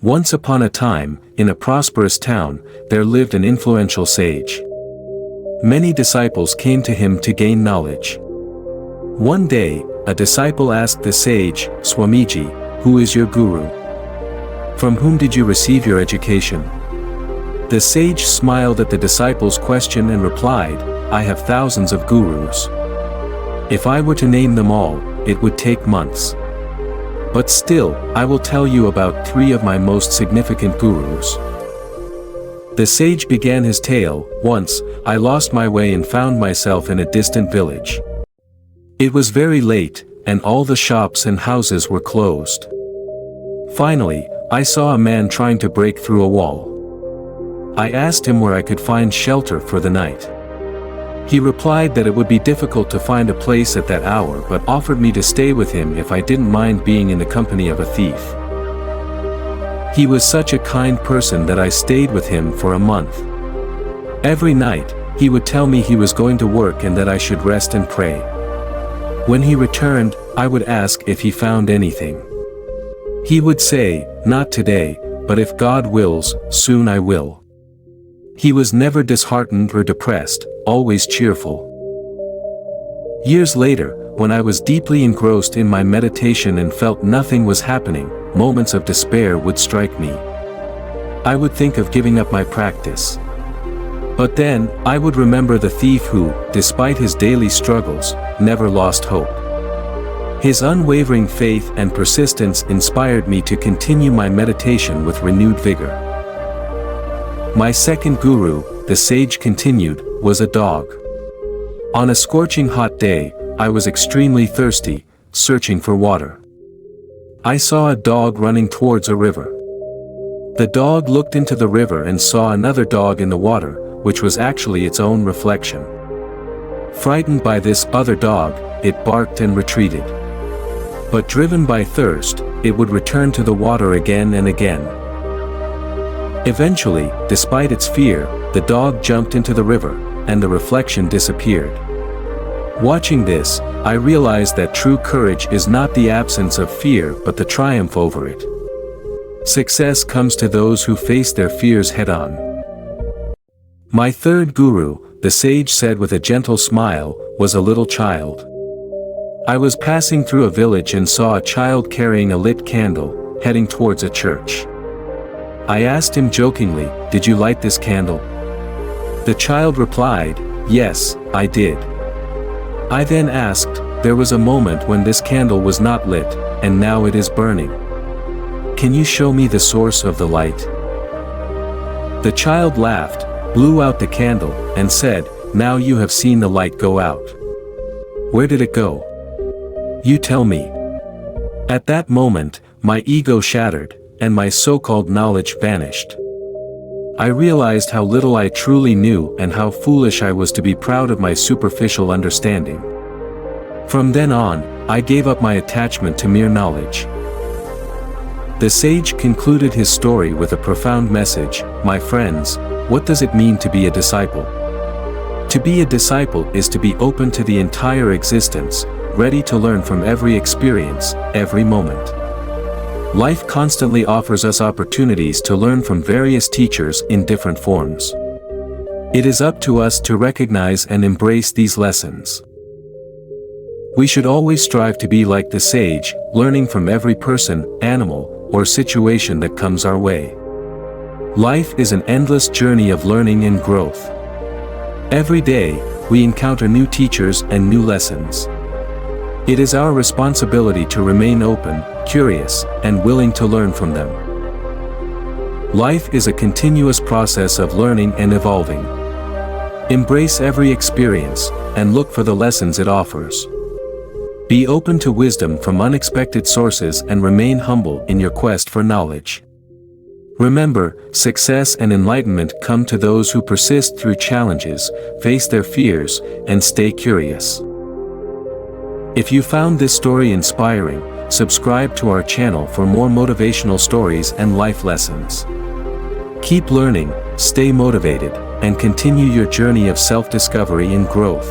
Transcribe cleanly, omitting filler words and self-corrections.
Once upon a time, in a prosperous town, there lived an influential sage. Many disciples came to him to gain knowledge. One day, a disciple asked the sage, "Swamiji, who is your guru? From whom did you receive your education?" The sage smiled at the disciple's question and replied, "I have thousands of gurus. If I were to name them all, it would take months. But still, I will tell you about 3 of my most significant gurus." The sage began his tale. "Once, I lost my way and found myself in a distant village. It was very late, and all the shops and houses were closed. Finally, I saw a man trying to break through a wall. I asked him where I could find shelter for the night. He replied that it would be difficult to find a place at that hour but offered me to stay with him if I didn't mind being in the company of a thief. He was such a kind person that I stayed with him for a month. Every night, he would tell me he was going to work and that I should rest and pray. When he returned, I would ask if he found anything. He would say, 'Not today, but if God wills, soon I will.' He was never disheartened or depressed, always cheerful. Years later, when I was deeply engrossed in my meditation and felt nothing was happening, moments of despair would strike me. I would think of giving up my practice. But then, I would remember the thief who, despite his daily struggles, never lost hope. His unwavering faith and persistence inspired me to continue my meditation with renewed vigor. My second guru, the sage continued, was a dog. On a scorching hot day, I was extremely thirsty, searching for water. I saw a dog running towards a river. The dog looked into the river and saw another dog in the water, which was actually its own reflection. Frightened by this other dog, it barked and retreated. But driven by thirst, it would return to the water again and again. Eventually, despite its fear, the dog jumped into the river, and the reflection disappeared. Watching this, I realized that true courage is not the absence of fear but the triumph over it. Success comes to those who face their fears head-on. My third guru, the sage said with a gentle smile, was a little child. I was passing through a village and saw a child carrying a lit candle, heading towards a church. I asked him jokingly, "Did you light this candle?" The child replied, "Yes, I did." I then asked, "There was a moment when this candle was not lit, and now it is burning. Can you show me the source of the light?" The child laughed, blew out the candle, and said, "Now you have seen the light go out. Where did it go? You tell me." At that moment, my ego shattered, and my so-called knowledge vanished. I realized how little I truly knew and how foolish I was to be proud of my superficial understanding. From then on, I gave up my attachment to mere knowledge. The sage concluded his story with a profound message. My friends, what does it mean to be a disciple? To be a disciple is to be open to the entire existence, ready to learn from every experience, every moment. Life constantly offers us opportunities to learn from various teachers in different forms. It is up to us to recognize and embrace these lessons. We should always strive to be like the sage, learning from every person, animal, or situation that comes our way. Life is an endless journey of learning and growth. Every day, we encounter new teachers and new lessons. It is our responsibility to remain open, curious, and willing to learn from them. Life is a continuous process of learning and evolving. Embrace every experience, and look for the lessons it offers. Be open to wisdom from unexpected sources and remain humble in your quest for knowledge. Remember, success and enlightenment come to those who persist through challenges, face their fears, and stay curious. If you found this story inspiring, subscribe to our channel for more motivational stories and life lessons. Keep learning, stay motivated, and continue your journey of self-discovery and growth.